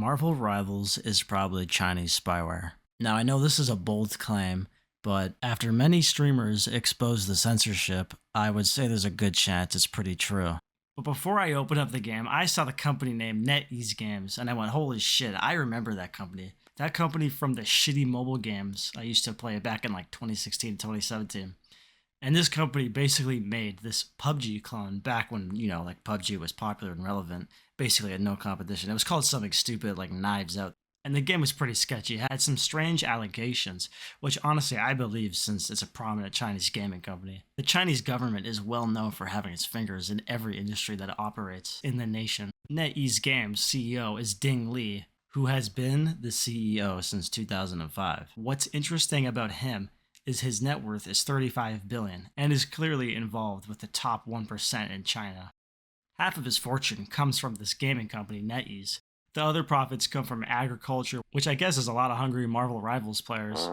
Marval Rivals is probably Chinese spyware. Now, I know this is a bold claim, but after many streamers expose the censorship, I would say there's a good chance it's pretty true. But before I opened up the game, I saw the company name NetEase Games, and I went, holy shit, I remember that company. That company from the shitty mobile games I used to play back in like 2016, 2017. And this company basically made this PUBG clone back when, like PUBG was popular and relevant. Basically had no competition. It was called something stupid like Knives Out. And the game was pretty sketchy. It had some strange allegations, which honestly I believe since it's a prominent Chinese gaming company. The Chinese government is well known for having its fingers in every industry that it operates in the nation. NetEase Games CEO is Ding Li, who has been the CEO since 2005. What's interesting about him is his net worth is $35 billion and is clearly involved with the top 1% in China. Half of his fortune comes from this gaming company, NetEase. The other profits come from agriculture, which I guess is a lot of hungry Marval Rivals players.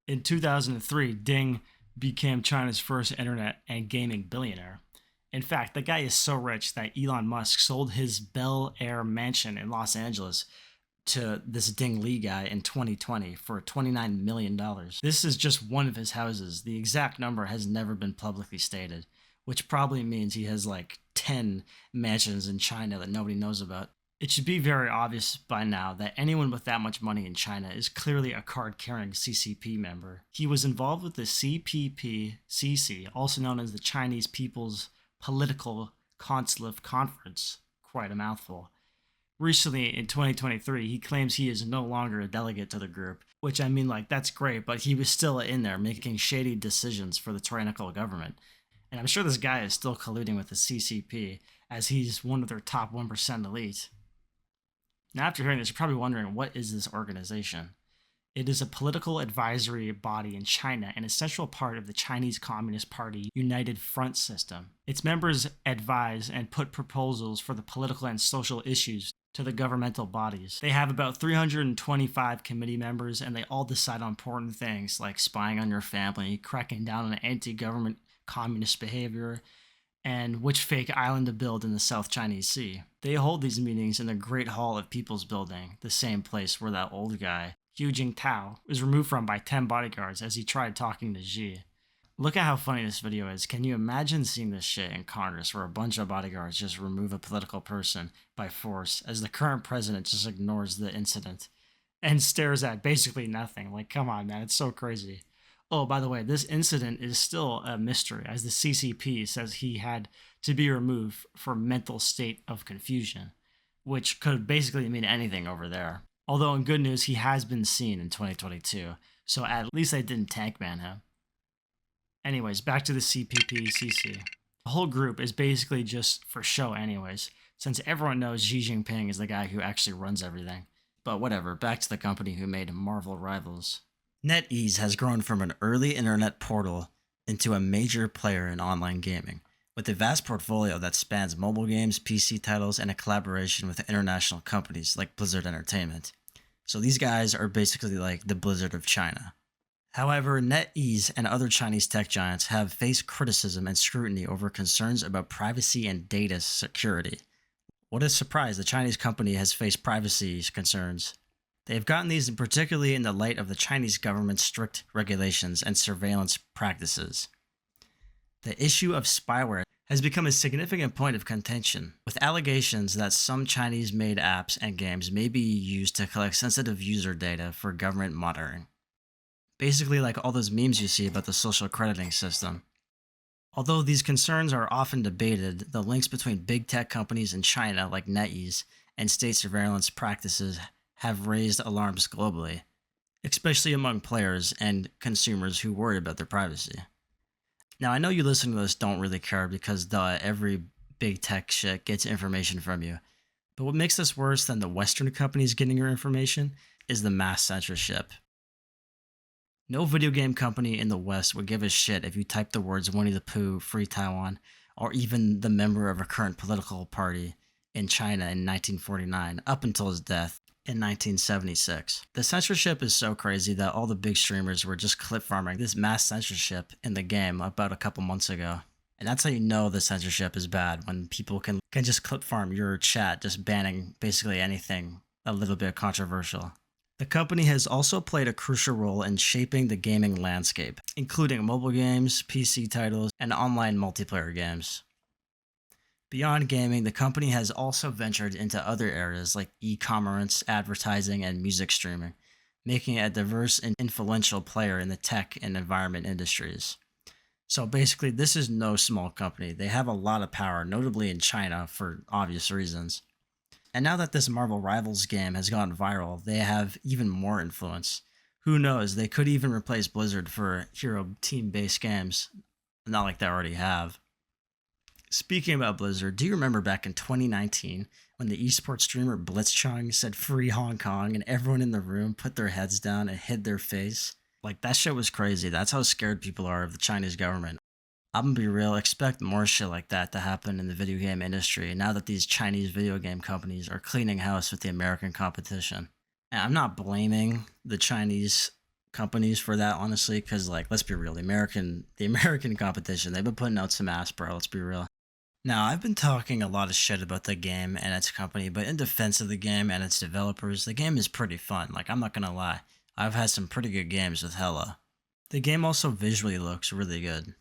In 2003, Ding became China's first internet and gaming billionaire. In fact, the guy is so rich that Elon Musk sold his Bel Air mansion in Los Angeles to this Ding Li guy in 2020 for $29 million. This is just one of his houses. The exact number has never been publicly stated, which probably means he has like 10 mansions in China that nobody knows about. It should be very obvious by now that anyone with that much money in China is clearly a card-carrying CCP member. He was involved with the CPP-CC, also known as the Chinese People's Political Consulate Conference, quite a mouthful. Recently, in 2023, he claims he is no longer a delegate to the group, which I mean, like, that's great, but he was still in there making shady decisions for the tyrannical government. And I'm sure this guy is still colluding with the CCP, as he's one of their top 1% elite. Now, after hearing this, you're probably wondering, what is this organization? It is a political advisory body in China and a central part of the Chinese Communist Party United Front system. Its members advise and put proposals for the political and social issues to the governmental bodies. They have about 325 committee members, and they all decide on important things like spying on your family, cracking down on anti-government communist behavior, and which fake island to build in the South Chinese Sea. They hold these meetings in the Great Hall of People's Building, the same place where that old guy, Hu Jintao, was removed from by 10 bodyguards as he tried talking to Xi. Look at how funny this video is. Can you imagine seeing this shit in Congress where a bunch of bodyguards just remove a political person by force as the current president just ignores the incident and stares at basically nothing? Like, come on, man, it's so crazy. Oh, by the way, this incident is still a mystery, as the CCP says he had to be removed for mental state of confusion, which could basically mean anything over there. Although in good news, he has been seen in 2022, so at least they didn't tankman him. Anyways, back to the CPP-CC. The whole group is basically just for show anyways, since everyone knows Xi Jinping is the guy who actually runs everything. But whatever, back to the company who made Marval Rivals. NetEase has grown from an early internet portal into a major player in online gaming, with a vast portfolio that spans mobile games, PC titles, and a collaboration with international companies like Blizzard Entertainment. So these guys are basically like the Blizzard of China. However, NetEase and other Chinese tech giants have faced criticism and scrutiny over concerns about privacy and data security. What a surprise, the Chinese company has faced privacy concerns. They have gotten these particularly in the light of the Chinese government's strict regulations and surveillance practices. The issue of spyware has become a significant point of contention, with allegations that some Chinese-made apps and games may be used to collect sensitive user data for government monitoring. Basically like all those memes you see about the social crediting system. Although these concerns are often debated, the links between big tech companies in China like NetEase and state surveillance practices have raised alarms globally, especially among players and consumers who worry about their privacy. Now, I know you listening to this don't really care because every big tech shit gets information from you, but what makes this worse than the Western companies getting your information is the mass censorship. No video game company in the West would give a shit if you typed the words Winnie the Pooh, Free Taiwan, or even the member of a current political party in China in 1949, up until his death in 1976. The censorship is so crazy that all the big streamers were just clip farming this mass censorship in the game about a couple months ago. And that's how you know the censorship is bad, when people can just clip farm your chat, just banning basically anything a little bit controversial. The company has also played a crucial role in shaping the gaming landscape, including mobile games, PC titles, and online multiplayer games. Beyond gaming, the company has also ventured into other areas like e-commerce, advertising, and music streaming, making it a diverse and influential player in the tech and environment industries. So basically, this is no small company. They have a lot of power, notably in China for obvious reasons. And now that this Marvel Rivals game has gone viral, they have even more influence. Who knows, they could even replace Blizzard for hero team-based games, not like they already have. Speaking about Blizzard, do you remember back in 2019 when the esports streamer Blitzchung said free Hong Kong and everyone in the room put their heads down and hid their face? Like, that shit was crazy. That's how scared people are of the Chinese government. I'm gonna be real, expect more shit like that to happen in the video game industry now that these Chinese video game companies are cleaning house with the American competition. And I'm not blaming the Chinese companies for that, honestly, because, like, let's be real, the American competition, they've been putting out some ass, bro, let's be real. Now, I've been talking a lot of shit about the game and its company, but in defense of the game and its developers, the game is pretty fun. Like, I'm not gonna lie. I've had some pretty good games with Hella. The game also visually looks really good.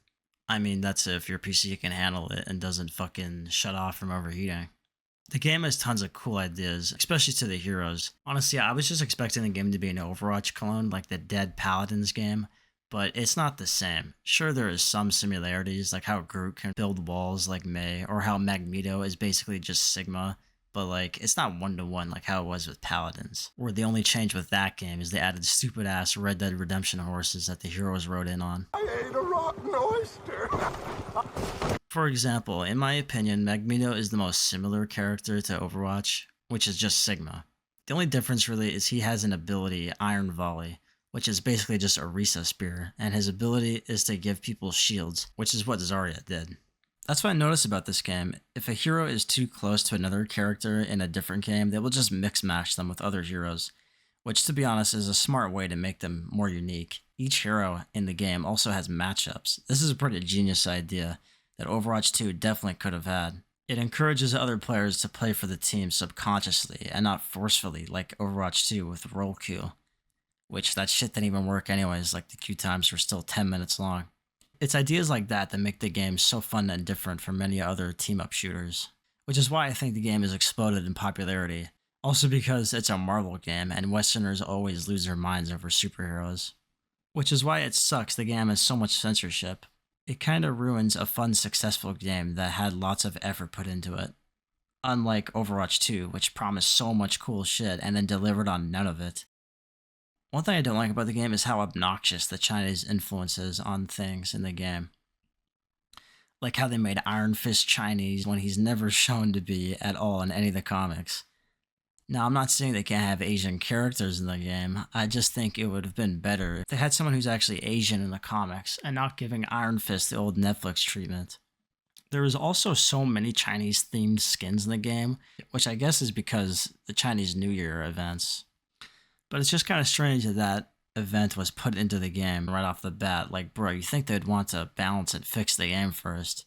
I mean, that's if your PC can handle it and doesn't fucking shut off from overheating. The game has tons of cool ideas, especially to the heroes. Honestly, I was just expecting the game to be an Overwatch clone, like the Dead Paladins game, but it's not the same. Sure, there is some similarities, like how Groot can build walls like Mei, or how Magneto is basically just Sigma, but like, it's not one-to-one like how it was with Paladins. Or the only change with that game is they added stupid-ass Red Dead Redemption horses that the heroes rode in on. I ate a rotten oyster! For example, in my opinion, Magneto is the most similar character to Overwatch, which is just Sigma. The only difference really is he has an ability, Iron Volley, which is basically just a Risa spear, and his ability is to give people shields, which is what Zarya did. That's what I noticed about this game. If a hero is too close to another character in a different game, they will just mix match them with other heroes, which to be honest is a smart way to make them more unique. Each hero in the game also has matchups. This is a pretty genius idea that Overwatch 2 definitely could have had. It encourages other players to play for the team subconsciously and not forcefully like Overwatch 2 with roll queue, which that shit didn't even work anyways, like the queue times were still 10 minutes long. It's ideas like that that make the game so fun and different from many other team-up shooters, which is why I think the game has exploded in popularity. Also because it's a Marvel game and Westerners always lose their minds over superheroes. Which is why it sucks the game has so much censorship. It kinda ruins a fun, successful game that had lots of effort put into it. Unlike Overwatch 2, which promised so much cool shit and then delivered on none of it. One thing I don't like about the game is how obnoxious the Chinese influence is on things in the game. Like how they made Iron Fist Chinese when he's never shown to be at all in any of the comics. Now, I'm not saying they can't have Asian characters in the game, I just think it would have been better if they had someone who's actually Asian in the comics and not giving Iron Fist the old Netflix treatment. There is also so many Chinese themed skins in the game, which I guess is because the Chinese New Year events. But it's just kind of strange that that event was put into the game right off the bat. Like, bro, you think they'd want to balance and fix the game first.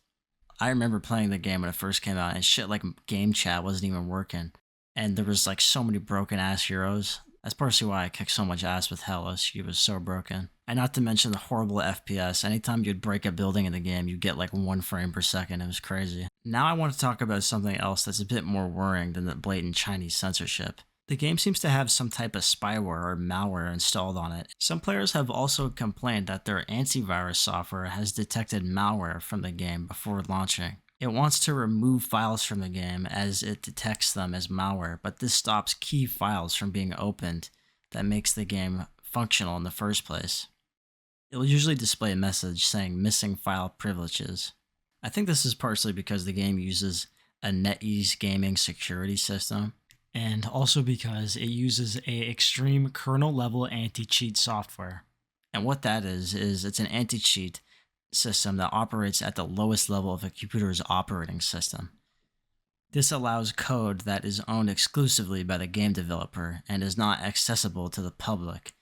I remember playing the game when it first came out and shit like game chat wasn't even working. And there was like so many broken ass heroes. That's partially why I kicked so much ass with Hella. She was so broken. And not to mention the horrible FPS. Anytime you'd break a building in the game, you'd get like 1 frame per second. It was crazy. Now I want to talk about something else that's a bit more worrying than the blatant Chinese censorship. The game seems to have some type of spyware or malware installed on it. Some players have also complained that their antivirus software has detected malware from the game before launching. It wants to remove files from the game as it detects them as malware, but this stops key files from being opened that makes the game functional in the first place. It will usually display a message saying missing file privileges. I think this is partially because the game uses a NetEase gaming security system, and also because it uses a extreme kernel level anti-cheat software. And what that is it's an anti-cheat system that operates at the lowest level of a computer's operating system. This allows code that is owned exclusively by the game developer and is not accessible to the public,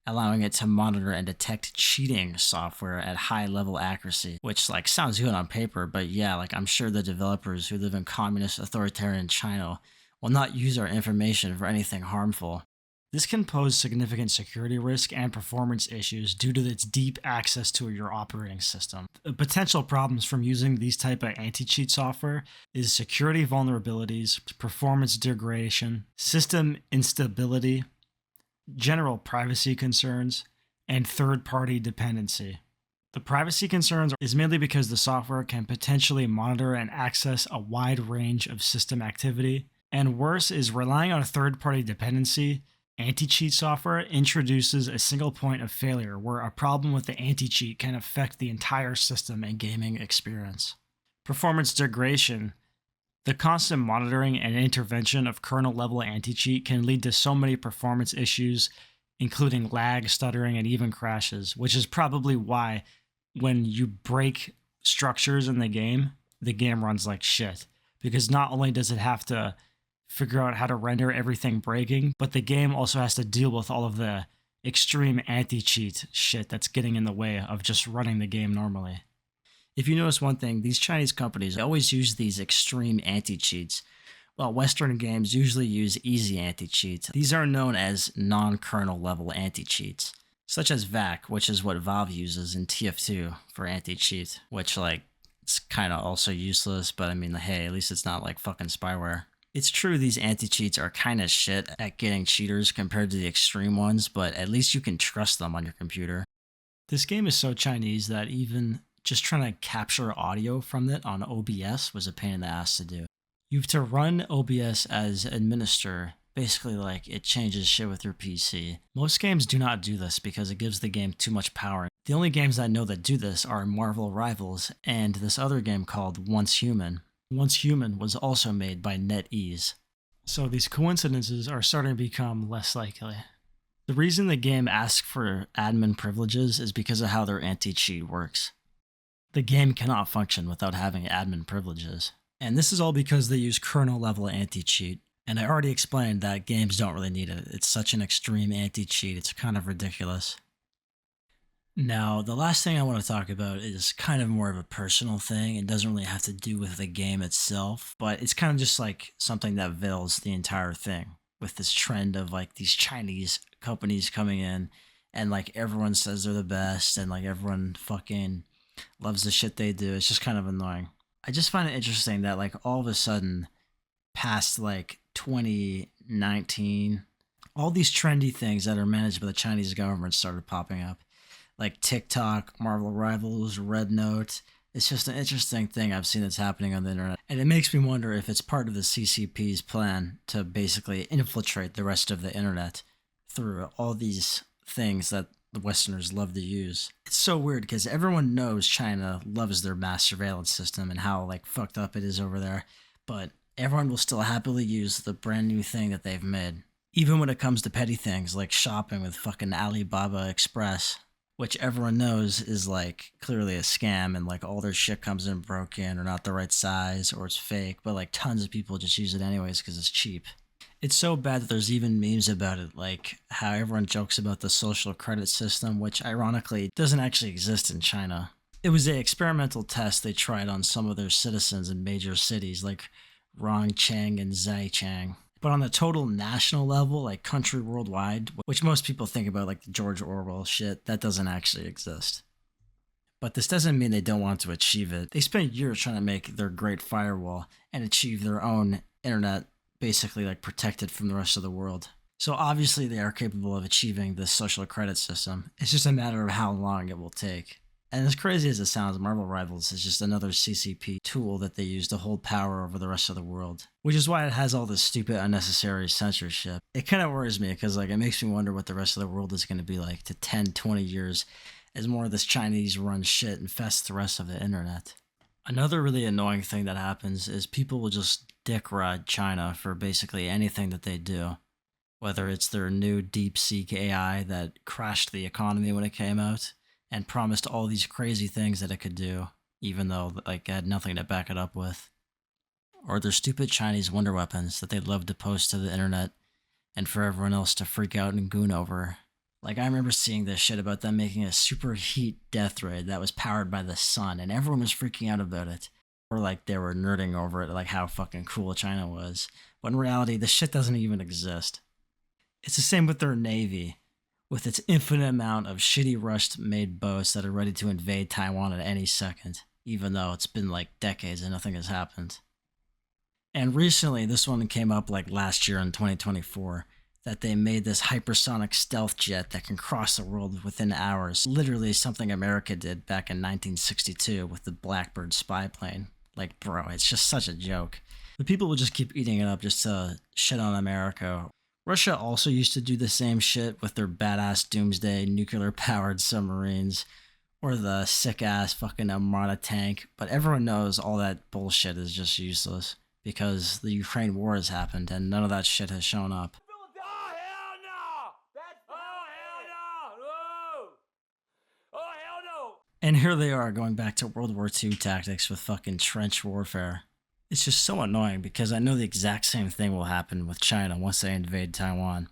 allowing it to monitor and detect cheating software at high level accuracy, which like sounds good on paper, but yeah, like I'm sure the developers who live in communist authoritarian China will not use our information for anything harmful. This can pose significant security risk and performance issues due to its deep access to your operating system. The potential problems from using these type of anti-cheat software is security vulnerabilities, performance degradation, system instability, general privacy concerns, and third-party dependency. The privacy concerns is mainly because the software can potentially monitor and access a wide range of system activity, and worse is relying on a third-party dependency. Anti-cheat software introduces a single point of failure where a problem with the anti-cheat can affect the entire system and gaming experience. Performance degradation. The constant monitoring and intervention of kernel-level anti-cheat can lead to so many performance issues, including lag, stuttering, and even crashes, which is probably why when you break structures in the game runs like shit. Because not only does it have to figure out how to render everything breaking, but the game also has to deal with all of the extreme anti-cheat shit that's getting in the way of just running the game normally. If you notice one thing, these Chinese companies always use these extreme anti-cheats, while Western games usually use easy anti-cheats. These are known as non-kernel level anti-cheats, such as VAC, which is what Valve uses in TF2 for anti-cheat, which it's kind of also useless, but I mean, hey, at least it's not like fucking spyware. It's true these anti-cheats are kind of shit at getting cheaters compared to the extreme ones, but at least you can trust them on your computer. This game is so Chinese that even just trying to capture audio from it on OBS was a pain in the ass to do. You have to run OBS as administrator, basically like it changes shit with your PC. Most games do not do this because it gives the game too much power. The only games I know that do this are Marval Rivals and this other game called Once Human. Once Human was also made by NetEase. So these coincidences are starting to become less likely. The reason the game asks for admin privileges is because of how their anti-cheat works. The game cannot function without having admin privileges. And this is all because they use kernel level anti-cheat. And I already explained that games don't really need it. It's such an extreme anti-cheat, it's kind of ridiculous. Now, the last thing I want to talk about is kind of more of a personal thing. It doesn't really have to do with the game itself, but it's kind of just like something that veils the entire thing with this trend of like these Chinese companies coming in and like everyone says they're the best and like everyone fucking loves the shit they do. It's just kind of annoying. I just find it interesting that like all of a sudden past like 2019, all these trendy things that are managed by the Chinese government started popping up. Like TikTok, Marvel Rivals, Red Note. It's just an interesting thing I've seen that's happening on the internet. And it makes me wonder if it's part of the CCP's plan to basically infiltrate the rest of the internet through all these things that the Westerners love to use. It's so weird because everyone knows China loves their mass surveillance system and how like fucked up it is over there. But everyone will still happily use the brand new thing that they've made. Even when it comes to petty things like shopping with fucking Alibaba Express, which everyone knows is like clearly a scam and like all their shit comes in broken or not the right size or it's fake, but like tons of people just use it anyways because it's cheap. It's so bad that there's even memes about it, like how everyone jokes about the social credit system, which ironically doesn't actually exist in China. It was an experimental test they tried on some of their citizens in major cities like Rongcheng and Zaichang. But on the total national level, like country worldwide, which most people think about like the George Orwell shit, that doesn't actually exist. But this doesn't mean they don't want to achieve it. They spent years trying to make their great firewall and achieve their own internet basically like protected from the rest of the world. So obviously they are capable of achieving this social credit system. It's just a matter of how long it will take. And as crazy as it sounds, Marvel Rivals is just another CCP tool that they use to hold power over the rest of the world. Which is why it has all this stupid, unnecessary censorship. It kind of worries me because like it makes me wonder what the rest of the world is going to be like to 10, 20 years as more of this Chinese run shit infests the rest of the internet. Another really annoying thing that happens is people will just dick ride China for basically anything that they do. Whether it's their new DeepSeek AI that crashed the economy when it came out, and promised all these crazy things that it could do, even though like it had nothing to back it up with. Or their stupid Chinese wonder weapons that they'd love to post to the internet and for everyone else to freak out and goon over. Like I remember seeing this shit about them making a superheat death ray that was powered by the sun and everyone was freaking out about it. Or like they were nerding over it, like how fucking cool China was. But in reality, the shit doesn't even exist. It's the same with their navy, with its infinite amount of shitty Rust-made boats that are ready to invade Taiwan at any second, even though it's been like decades and nothing has happened. And recently, this one came up like last year in 2024, that they made this hypersonic stealth jet that can cross the world within hours. Literally something America did back in 1962 with the Blackbird spy plane. Like, bro, it's just such a joke. But people will just keep eating it up just to shit on America. Russia also used to do the same shit with their badass doomsday nuclear powered submarines or the sick ass fucking Armada tank, but everyone knows all that bullshit is just useless because the Ukraine war has happened and none of that shit has shown up. Oh, hell no! Oh, hell no! No! Oh, hell no! And here they are going back to World War II tactics with fucking trench warfare. It's just so annoying because I know the exact same thing will happen with China once they invade Taiwan.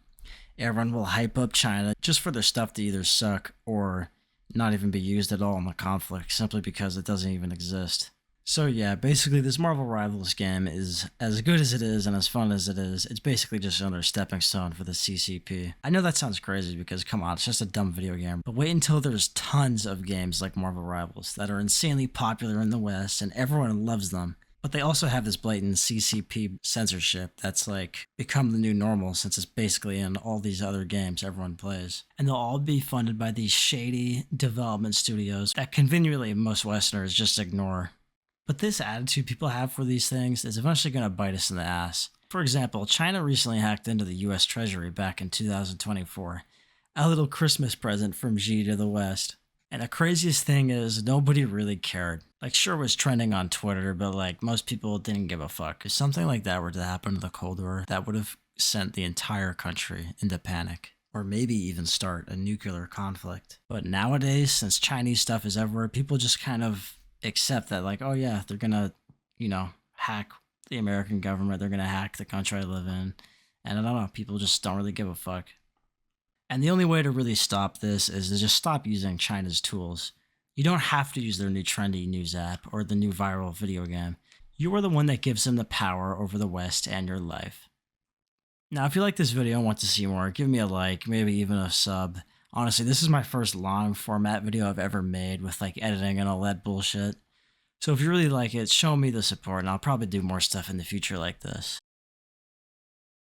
Everyone will hype up China just for their stuff to either suck or not even be used at all in the conflict simply because it doesn't even exist. So yeah, basically this Marvel Rivals game is as good as it is and as fun as it is, it's basically just another stepping stone for the CCP. I know that sounds crazy because come on, it's just a dumb video game, but wait until there's tons of games like Marvel Rivals that are insanely popular in the West and everyone loves them. But they also have this blatant CCP censorship that's like become the new normal since it's basically in all these other games everyone plays. And they'll all be funded by these shady development studios that conveniently most Westerners just ignore. But this attitude people have for these things is eventually going to bite us in the ass. For example, China recently hacked into the US Treasury back in 2024. A little Christmas present from Xi to the West. And the craziest thing is nobody really cared. Like sure it was trending on Twitter, but like most people didn't give a fuck. If something like that were to happen to the Cold War, that would have sent the entire country into panic. Or maybe even start a nuclear conflict. But nowadays, since Chinese stuff is everywhere, people just kind of accept that like, oh yeah, they're gonna, hack the American government, they're gonna hack the country I live in. And I don't know, people just don't really give a fuck. And the only way to really stop this is to just stop using China's tools. You don't have to use their new trendy news app or the new viral video game. You are the one that gives them the power over the West and your life. Now, if you like this video and want to see more, give me a like, maybe even a sub. Honestly, this is my first long format video I've ever made with like editing and all that bullshit. So if you really like it, show me the support and I'll probably do more stuff in the future like this.